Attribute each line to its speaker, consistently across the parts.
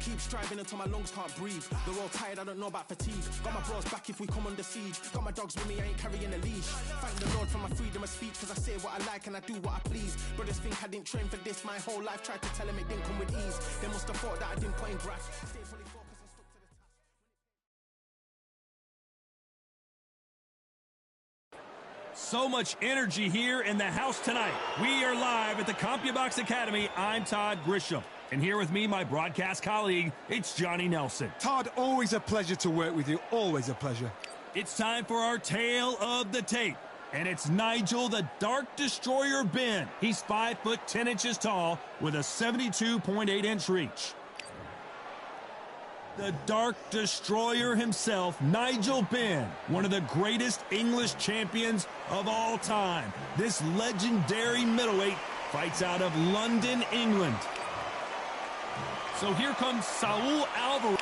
Speaker 1: Keep striving until my lungs can't breathe. They're all tired, I don't know about fatigue. Got my bros back if we come under siege. Got my dogs with me, I ain't carrying a leash. Thank the Lord for my freedom of speech, cause I say what I like and I do what I please. Brothers think I didn't train for this my whole life. Tried to tell them it didn't come with ease. They must have thought that I didn't put in graft. Stay fully focused and stuck to the task.
Speaker 2: So much energy here in the house tonight. We are live at the CompuBox Academy. I'm Todd Grisham. And here with me, my broadcast colleague, it's Johnny Nelson.
Speaker 3: Todd, always a pleasure to work with you. Always a pleasure.
Speaker 2: It's time for our tale of the tape. And it's Nigel the Dark Destroyer Ben. He's 5 foot 10 inches tall with a 72.8-inch reach. The Dark Destroyer himself, NigelBenn, one of the greatest English champions of all time. This legendary middleweight fights out of London, England. So here comes Saul Alvarez.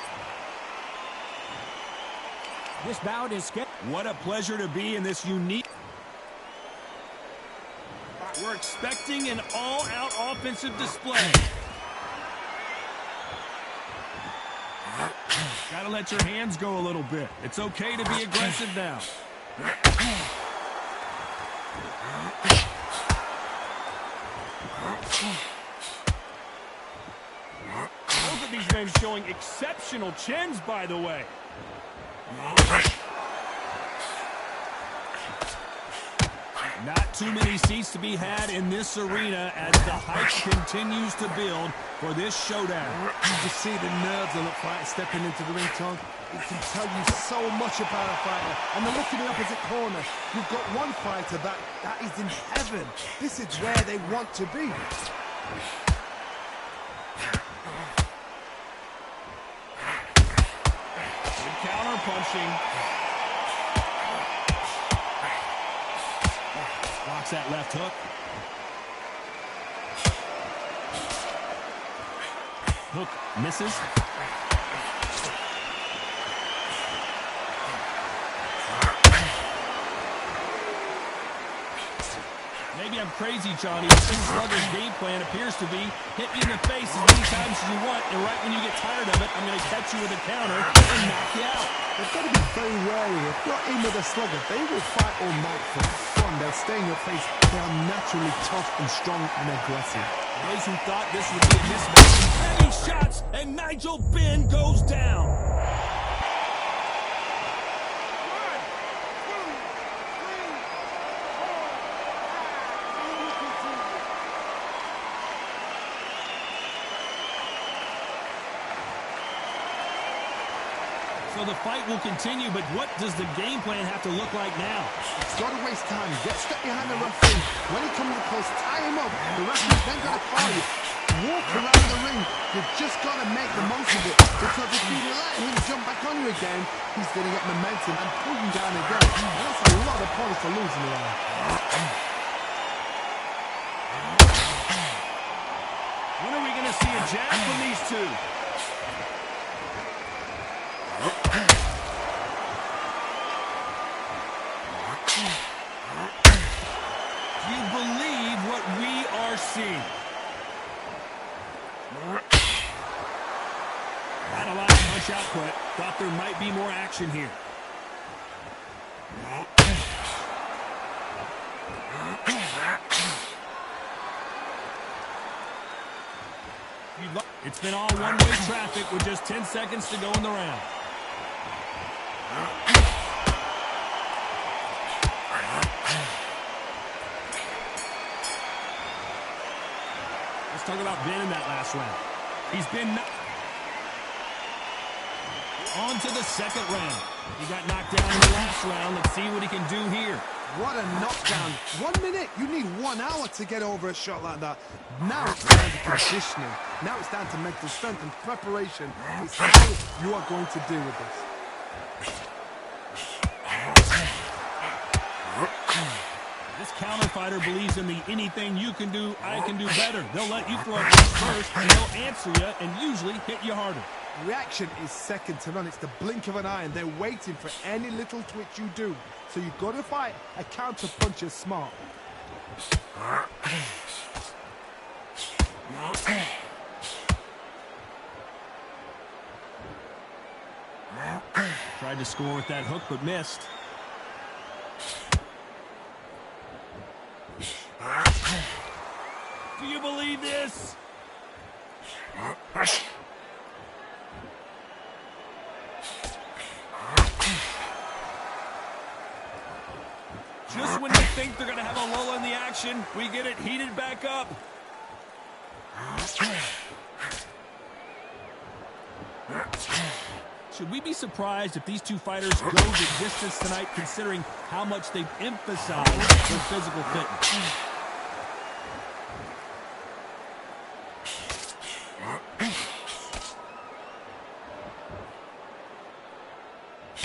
Speaker 4: This bout is scheduled.
Speaker 2: What a pleasure to be in this unique. We're expecting an all-out offensive display. Gotta let your hands go a little bit. It's okay to be aggressive now. Both of these men showing exceptional chins, by the way. Not too many seats to be had in this arena as the hype continues to build for this showdown.
Speaker 3: You just see the nerves on the fighter stepping into the ring, Tom. It can tell you so much about a fighter. And then look in the opposite corner. You've got one fighter that is in heaven. This is where they want to be.
Speaker 2: Good counter punching. Blocks that left hook. Hook misses. Maybe I'm crazy, Johnny. This slugger's game plan appears to be hit me in the face as many times as you want, and right when you get tired of it, I'm going to catch you with a counter and knock you out.
Speaker 3: They've got to be very wary. If you're in with a slugger, they will fight all night for fun. They'll stay in your face. They are naturally tough and strong and aggressive.
Speaker 2: Those who thought this would be a mismatch, heavy shots, and NigelBenn goes down. So the fight will continue, but what does the game plan have to look like now?
Speaker 3: It's got to waste time. Get stuck behind the referee. When he comes close, tie him up. The referee's then got to call you. Walk around the ring. You've just got to make the most of it. Because if you let him jump back on you again, he's going to get momentum and pull you down again. And that's a lot of points to lose in the round.
Speaker 2: When are we going to see a jab from these two? Do you believe what we are seeing? Not a lot of punch output. Thought there might be more action here. It's been all one-way traffic with just 10 seconds to go in the round. Let's talk about Ben in that last round. He's been on to the second round. He got knocked down in the last round. Let's see what he can do here.
Speaker 3: What a knockdown. 1 minute. You need 1 hour to get over a shot like that. Now it's down to conditioning. Now it's down to mental strength and preparation. It's how you are going to deal with this.
Speaker 2: This counter fighter believes in the anything you can do, I can do better. They'll let you throw a punch first, and they'll answer you and usually hit you harder.
Speaker 3: Reaction is second to none. It's the blink of an eye, and they're waiting for any little twitch you do. So you've got to fight a counter puncher smart.
Speaker 2: Tried to score with that hook, but missed. Do you believe this? Just when you think they're going to have a lull in the action, we get it heated back up. Should we be surprised if these two fighters go the distance tonight, considering how much they've emphasized their physical fitness?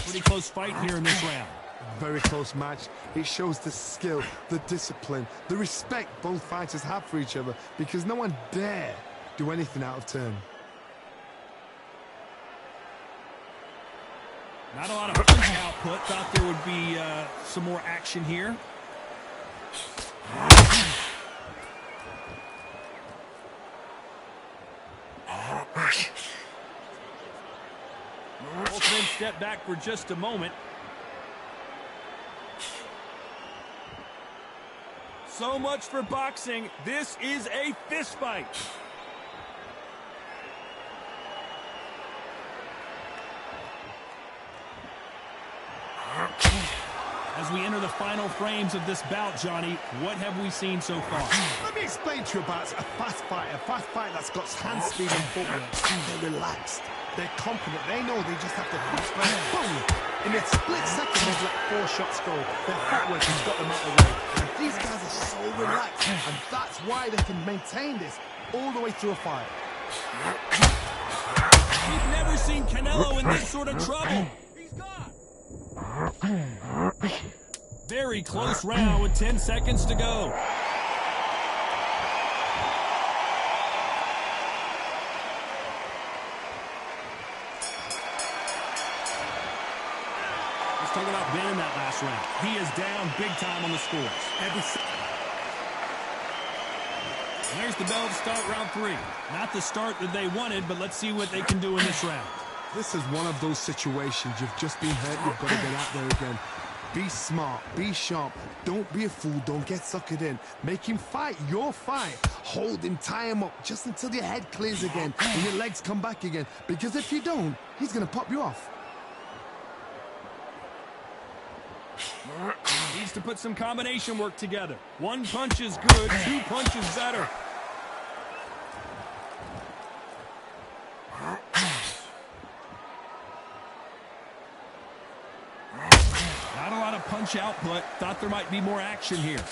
Speaker 2: Pretty close fight here in this round.
Speaker 3: Very close match. It shows the skill, the discipline, the respect both fighters have for each other, because no one dare do anything out of turn.
Speaker 2: Not a lot of punch output. Thought there would be some more action here. Both men step back for just a moment. So much for boxing. This is a fist fight. As we enter the final frames of this bout, Johnny, what have we seen so far?
Speaker 3: Let me explain to you about a fast fight that's got hand speed and footwork. They're relaxed. They're confident. They know they just have to quick strike, boom. In a split second, they've let 4 shots go. Their footwork has got them out of the way. And these guys are so relaxed, and that's why they can maintain this all the way through a fight.
Speaker 2: We've never seen Canelo in this sort of trouble. He's gone. Very close round with 10 seconds to go. Let's talk about Ben in that last round. He is down big time on the scores. And there's the bell to start round 3. Not the start that they wanted, but let's see what they can do in this round.
Speaker 3: This is one of those situations. You've just been hurt. You've got to get out there again. Be smart. Be sharp. Don't be a fool. Don't get suckered in. Make him fight your fight. Hold him. Tie him up just until your head clears again and your legs come back again. Because if you don't, he's going to pop you off.
Speaker 2: Needs to put some combination work together. 1 punch is good. 2 punches better. Not a lot of punch output. Thought there might be more action here.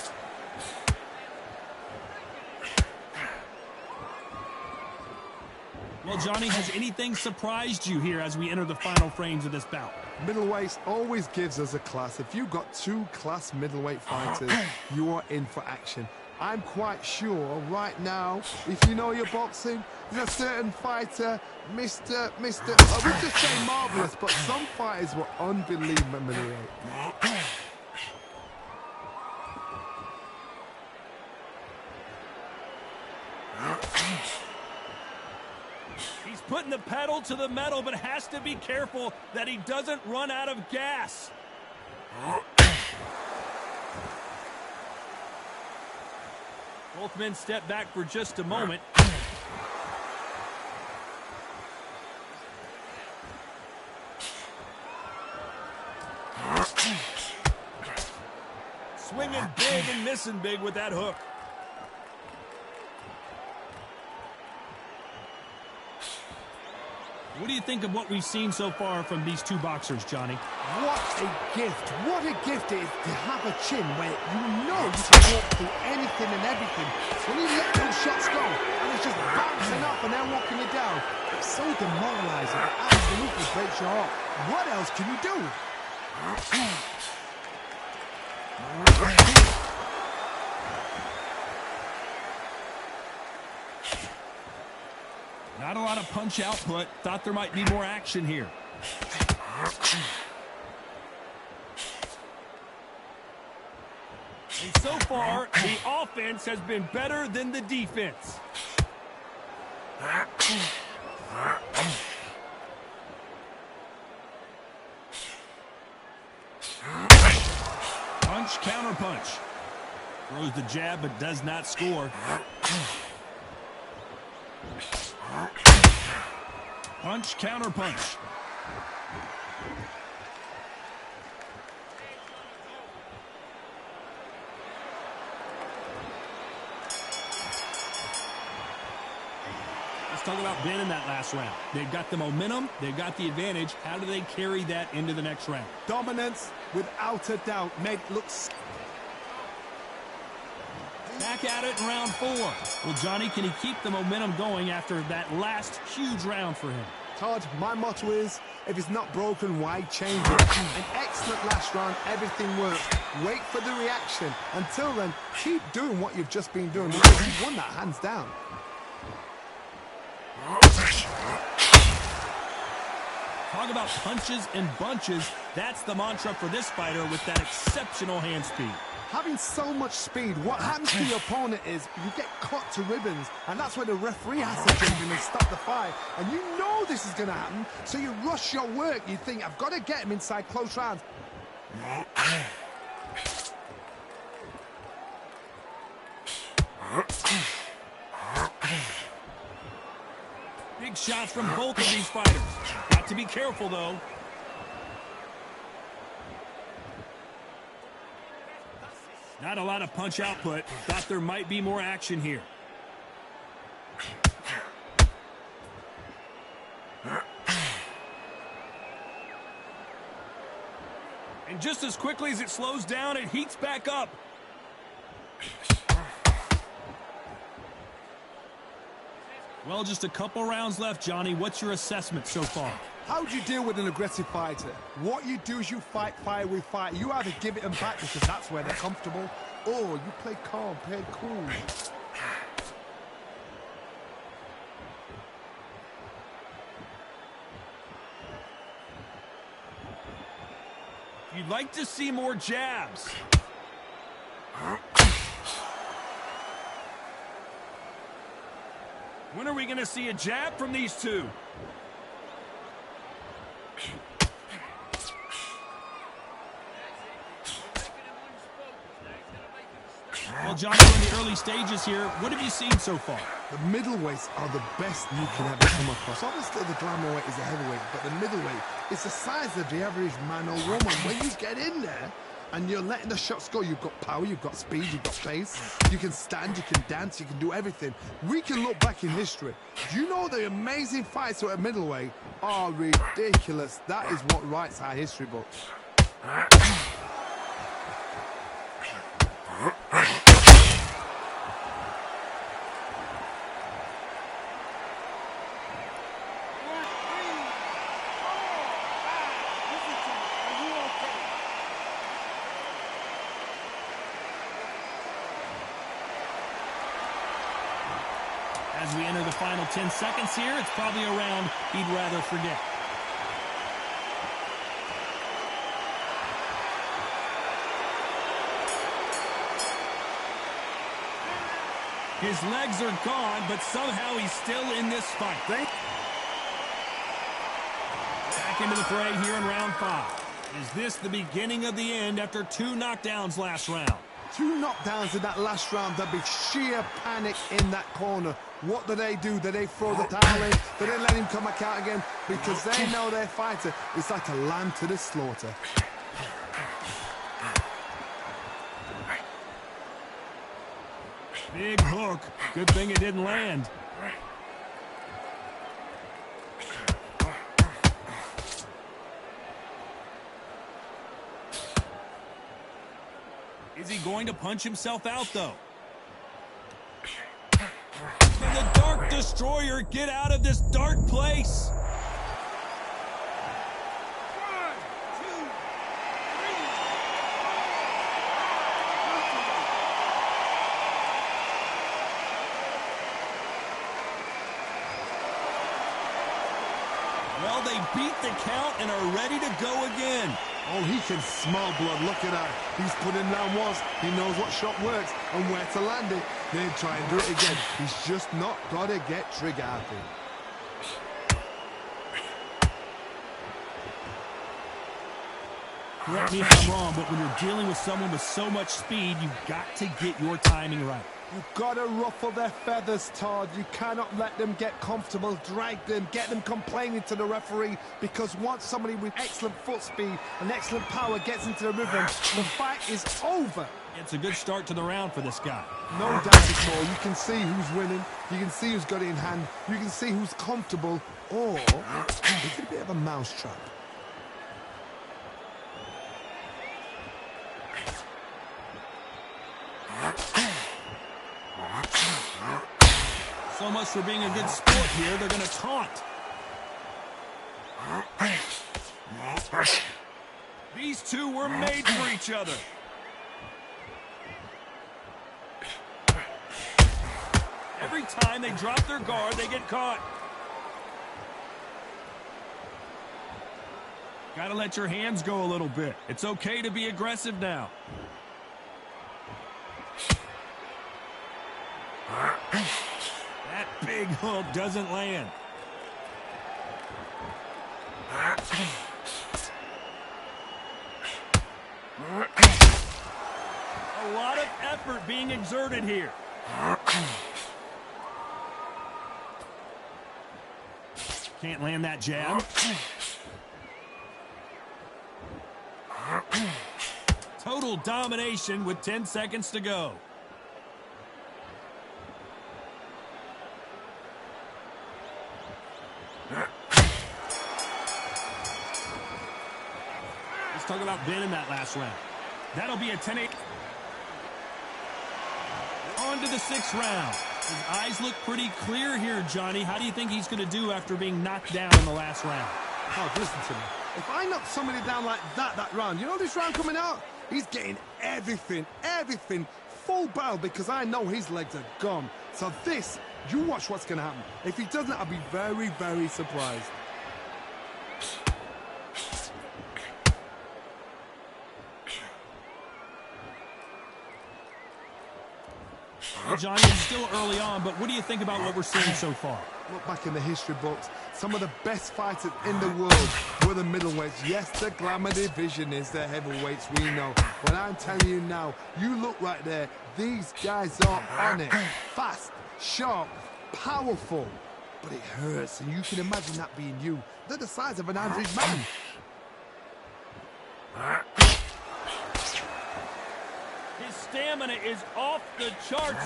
Speaker 2: Well, Johnny, has anything surprised you here as we enter the final frames of this bout?
Speaker 3: Middleweights always gives us a class. If you've got 2 class middleweight fighters, you are in for action. I'm quite sure right now, if you know your boxing, there's a certain fighter, Mr. I would just say marvelous, but some fighters were unbelievable middleweight.
Speaker 2: He's putting the pedal to the metal, but has to be careful that he doesn't run out of gas. Both men step back for just a moment. Swinging big and missing big with that hook. What do you think of what we've seen so far from these 2 boxers, Johnny?
Speaker 3: What a gift. What a gift it is to have a chin where you know you can walk through anything and everything. When you let those shots go and it's just bouncing up and they're walking you down, it's so demoralizing. It absolutely breaks your heart. What else can you do?
Speaker 2: Not a lot of punch output. Thought there might be more action here. And so far, the offense has been better than the defense. counterpunch. Throws the jab but does not score. Punch, counterpunch. Let's talk about Ben in that last round. They've got the momentum. They've got the advantage. How do they carry that into the next round?
Speaker 3: Dominance, without a doubt, made it look...
Speaker 2: Back at it in round 4. Well, Johnny, can he keep the momentum going after that last huge round for him?
Speaker 3: Todd, my motto is, if it's not broken, why change it? An excellent last round, everything works. Wait for the reaction. Until then, keep doing what you've just been doing because you've won that hands down.
Speaker 2: Talk about punches and bunches. That's the mantra for this fighter with that exceptional hand speed.
Speaker 3: Having so much speed, what happens to your opponent is you get cut to ribbons, and that's where the referee has to jump in and stop the fight. And you know this is going to happen, so you rush your work. You think, I've got to get him inside close rounds.
Speaker 2: Big shots from both of these fighters. Got to be careful, though. Not a lot of punch output. Thought there might be more action here. And just as quickly as it slows down, it heats back up. Well, just a couple rounds left, Johnny. What's your assessment so far?
Speaker 3: How do you deal with an aggressive fighter? What you do is you fight fire with fire. You either give it them back because that's where they're comfortable, or you play calm, play cool.
Speaker 2: You'd like to see more jabs. When are we going to see a jab from these two? Well, Johnny, in the early stages here, what have you seen so far?
Speaker 3: The middleweights are the best you can ever come across. Obviously, the glamour weight is a heavyweight, but the middleweight is the size of the average man or woman. When you get in there and you're letting the shots go, you've got power, you've got speed, you've got pace. You can stand, you can dance, you can do everything. We can look back in history. Do you know the amazing fights at middleweight are ridiculous? That is what writes our history books.
Speaker 2: As we enter the final 10 seconds here, it's probably a round he'd rather forget. His legs are gone, but somehow he's still in this fight. Back into the fray here in round 5. Is this the beginning of the end after 2 knockdowns last round?
Speaker 3: 2 knockdowns in that last round. There'd be sheer panic in that corner. What do? Do they throw the towel in? Do they let him come back out again? Because they know their fighter is like a lamb to the slaughter.
Speaker 2: Big hook. Good thing it didn't land. Is he going to punch himself out, though? Can the Dark Destroyer get out of this dark place? 1, 2, 3. Well, they beat the count and are ready to go again.
Speaker 3: Oh, he can smell blood. Look at that. He's put in round once. He knows what shot works and where to land it. Then try and do it again. He's just not got to get trigger happy.
Speaker 2: Correct me if I'm wrong, but when you're dealing with someone with so much speed, you've got to get your timing right.
Speaker 3: You've got to ruffle their feathers, Todd. You cannot let them get comfortable, drag them, get them complaining to the referee, because once somebody with excellent foot speed and excellent power gets into the rhythm, the fight is over.
Speaker 2: It's a good start to the round for this guy.
Speaker 3: No doubt at all. You can see who's winning. You can see who's got it in hand. You can see who's comfortable. Or it's a bit of a mousetrap.
Speaker 2: So much for being a good sport here. They're going to taunt. These two were made for each other. Every time they drop their guard, they get caught. Got to let your hands go a little bit. It's okay to be aggressive now. That big hook doesn't land. A lot of effort being exerted here. Can't land that jab. Total domination with 10 seconds to go. Let's talk about Ben in that last round. That'll be a 10-8. On to the 6th round. His eyes look pretty clear here, Johnny. How do you think he's going to do after being knocked down in the last round?
Speaker 3: Oh, listen to me. If I knock somebody down like that round, you know this round coming out? He's getting everything, full barrel, because I know his legs are gone. So this, you watch what's going to happen. If he doesn't, I'll be very, very surprised.
Speaker 2: Johnny, it's still early on, but what do you think about what we're seeing so far?
Speaker 3: Look back in the history books. Some of the best fighters in the world were the middleweights. Yes, the glamour division is the heavyweights, we know. But I'm telling you now, you look right there, these guys are on it. Fast, sharp, powerful. But it hurts, and you can imagine that being you. They're the size of an average man.
Speaker 2: His stamina is off the charts.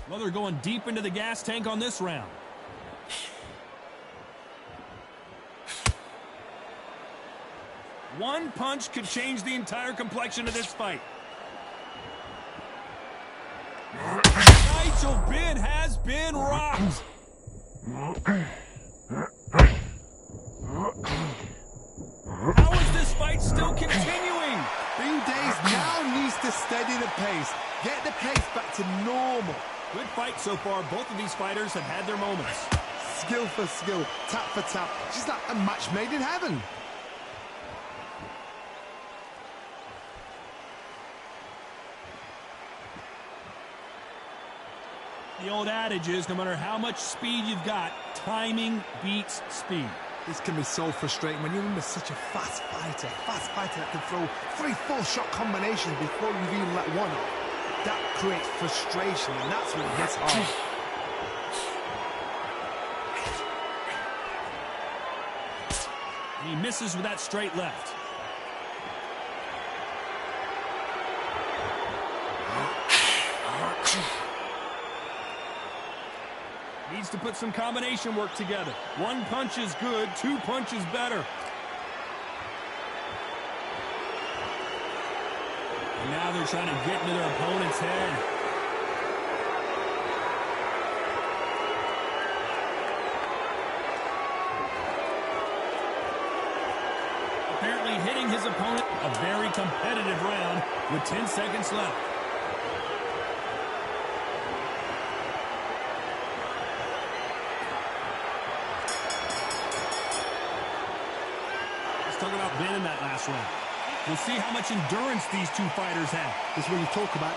Speaker 2: Well, they're going deep into the gas tank on this round. One punch could change the entire complexion of this fight. NigelBenn has been rocked. How is this fight still continuing?
Speaker 3: Bean Days now needs to steady the pace. Get the pace back to normal.
Speaker 2: Good fight so far. Both of these fighters have had their moments.
Speaker 3: Skill for skill, tap for tap. Just like a match made in heaven.
Speaker 2: The old adage is, no matter how much speed you've got, timing beats speed.
Speaker 3: This can be so frustrating when you're under such a fast fighter that can throw 3-4 shot combinations before you even let one off. That creates frustration, and that's what gets hard.
Speaker 2: And he misses with that straight left. Needs to put some combination work together. One punch is good, 2 punches better. And now they're trying to get into their opponent's head. Apparently hitting his opponent. A very competitive round with 10 seconds left. Talking about Ben in that last round. We'll see how much endurance these two fighters have.
Speaker 3: This is when you talk about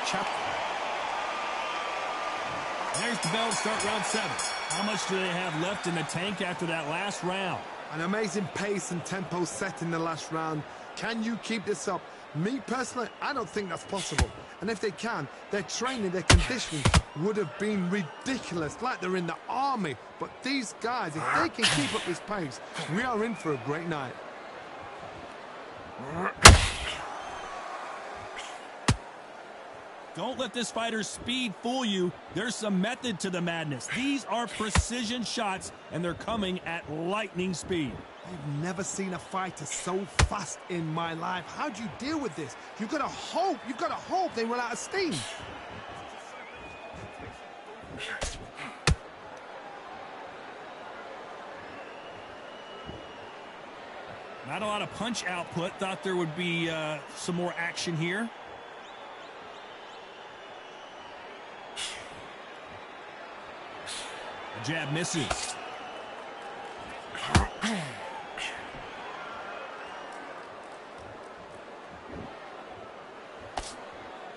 Speaker 2: There's the bell to start round 7. How much do they have left in the tank after that last round?
Speaker 3: An amazing pace and tempo set in the last round. Can you keep this up? Me personally, I don't think that's possible. And if they can, their training, their conditioning would have been ridiculous, like they're in the army. But these guys, if they can keep up this pace, we are in for a great night.
Speaker 2: Don't let this fighter's speed fool you. There's some method to the madness. These are precision shots, and they're coming at lightning speed.
Speaker 3: I've never seen a fighter so fast in my life. How do you deal with this? You've got to hope they run out of steam.
Speaker 2: Not a lot of punch output. Thought there would be some more action here. The jab misses.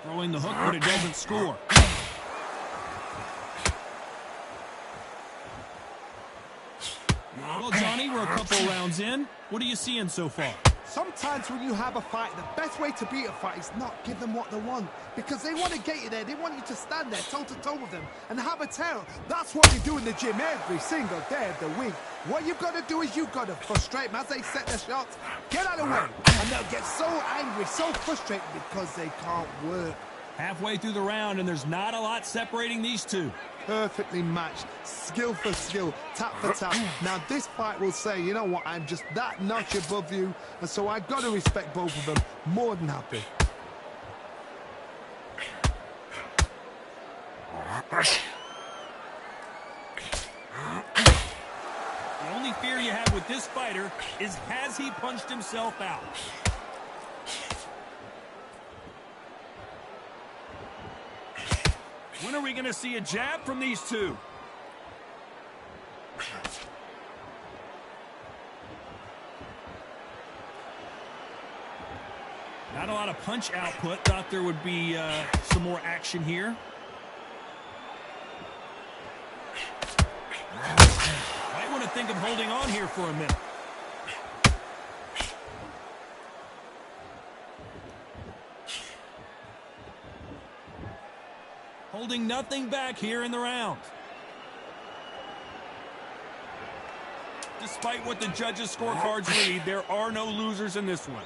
Speaker 2: Throwing the hook, but it doesn't score. Well, Johnny, we're a couple rounds in. What are you seeing so far?
Speaker 3: Sometimes when you have a fight, the best way to beat a fight is not give them what they want. Because they want to get you there. They want you to stand there toe-to-toe with them and have a tear. That's what they do in the gym every single day of the week. What you've got to do is you've got to frustrate them as they set their shots. Get out of the way. And they'll get so angry, so frustrated because they can't work.
Speaker 2: Halfway through the round, and there's not a lot separating these two.
Speaker 3: Perfectly matched, skill for skill, tap for tap. Now this fight will say, you know what, I'm just that notch above you, and so I've got to respect both of them. More than happy.
Speaker 2: The only fear you have with this fighter is, has he punched himself out? When are we going to see a jab from these two? Not a lot of punch output. Thought there would be some more action here. Might want to think of holding on here for a minute. Holding nothing back here in the round. Despite what the judges' scorecards read, there are no losers in this one.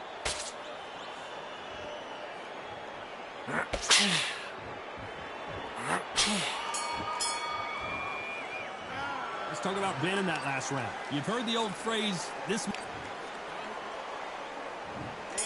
Speaker 2: Let's talk about Ben in that last round. You've heard the old phrase, this...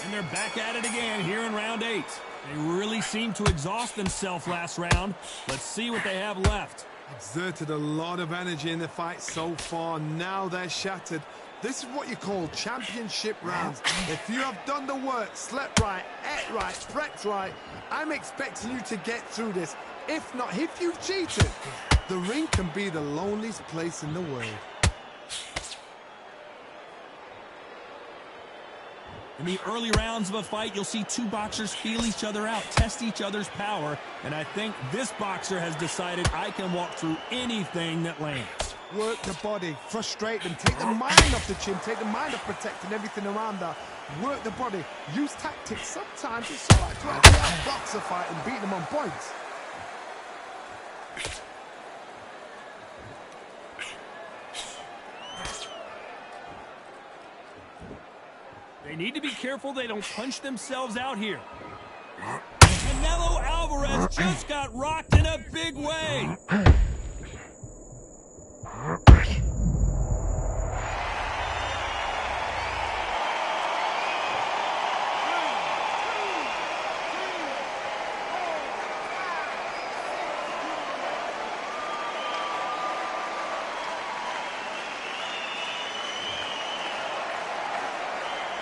Speaker 2: And they're back at it again here in round 8. They really seemed to exhaust themselves last round. Let's see what they have left.
Speaker 3: Exerted a lot of energy in the fight so far. Now they're shattered. This is what you call championship rounds. If you have done the work, slept right, ate right, prepped right, I'm expecting you to get through this. If not, if you've cheated, the ring can be the loneliest place in the world.
Speaker 2: In the early rounds of a fight, you'll see two boxers feel each other out, test each other's power, and I think this boxer has decided I can walk through anything that lands.
Speaker 3: Work the body, frustrate them, take the mind off the chin, take the mind off protecting everything around that. Work the body, use tactics. Sometimes it's all right to actually outbox a fight and beat them on points.
Speaker 2: They need to be careful they don't punch themselves out here. Canelo Alvarez just got rocked in a big way.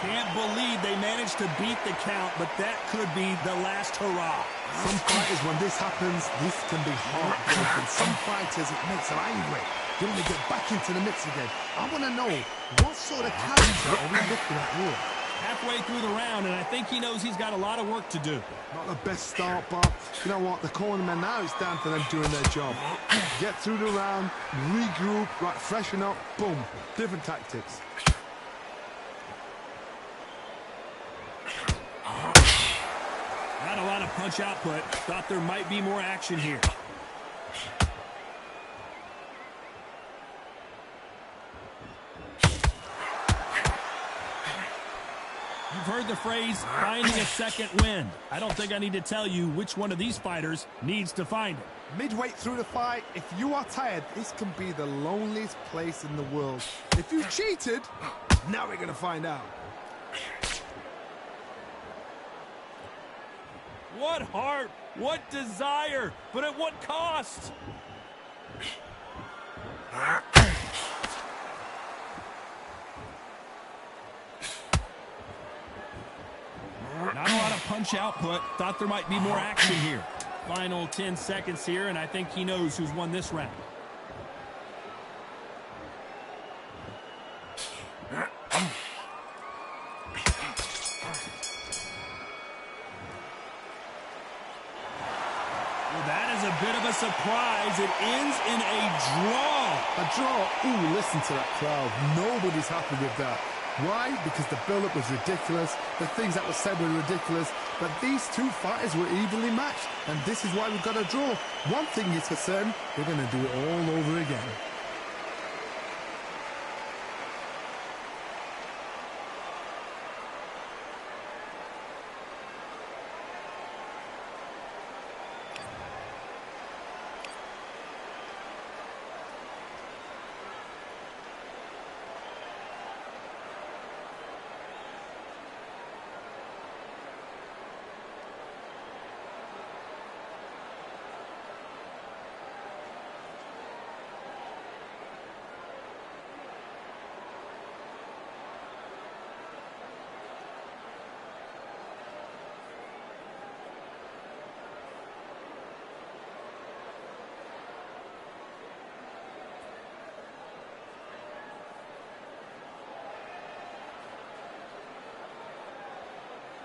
Speaker 2: Can't believe they managed to beat the count, but that could be the last hurrah.
Speaker 3: Some fighters, when this happens, this can be heartbreaking. Some fighters, it makes them angry. They want to get back into the mix again. I want to know, what sort of character are we looking at here?
Speaker 2: Halfway through the round, and I think he knows he's got a lot of work to do.
Speaker 3: Not the best start, but you know what? The cornermen now, it's down to them doing their job. Get through the round, regroup, right, freshen up, boom. Different tactics.
Speaker 2: Not a lot of punch output. Thought there might be more action here. You've heard the phrase, finding a second wind. I don't think I need to tell you which one of these fighters needs to find it.
Speaker 3: Midway through the fight, if you are tired, this can be the loneliest place in the world. If you cheated, now we're going to find out.
Speaker 2: What heart, what desire, but at what cost? Not a lot of punch output. Thought there might be more action here. Final 10 seconds here, and I think he knows who's won this round. Well, that is a bit of a surprise. It ends in a draw.
Speaker 3: A draw? Ooh, listen to that crowd. Nobody's happy with that. Why? Because the build-up was ridiculous, the things that were said were ridiculous, but these two fighters were evenly matched, and this is why we've got a draw. One thing is for certain, we're going to do it all over again.